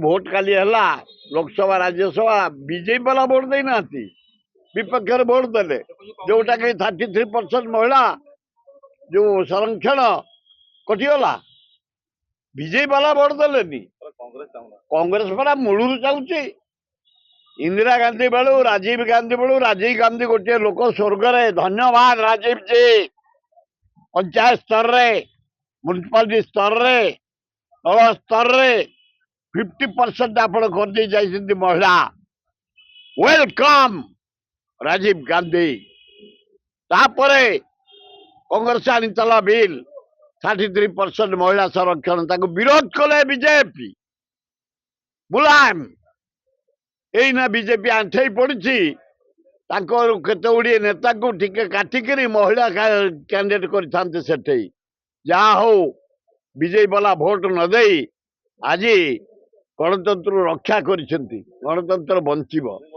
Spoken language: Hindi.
भोट काली है लोकसभा राज्यसभा बीजेपी वाला भोट देना विपक्ष भोट देले जोटा कि 33% महिला जो संरक्षण कटिगला बीजेपी वाला भोट देलेनी कांग्रेस परा मूलू चाहूची इंदिरा गांधी बेलू राजीव गांधी गोटे लोक स्वर्ग रे धन्यवाद राजीव जी पंचायत स्तर रे म्युनिसिपालिटी स्तर रे तल स्तर रे 50% आप कर दी जाइछन्ती महिला वेलकम राजीव गांधी तापरे कांग्रेस आनीला बिल 33% महिला संरक्षण ताको विरोध कले बीजेपी मुलायम एना बीजेपी आंठे पड़ी केते गुड़िए नेता को टिके काटिकी महिला कैंडिडेट करते सेठे जहा हो बीजेपी वाला भोट न दे आज गणतंत्र रक्षा कर गणतंत्र बंचिब।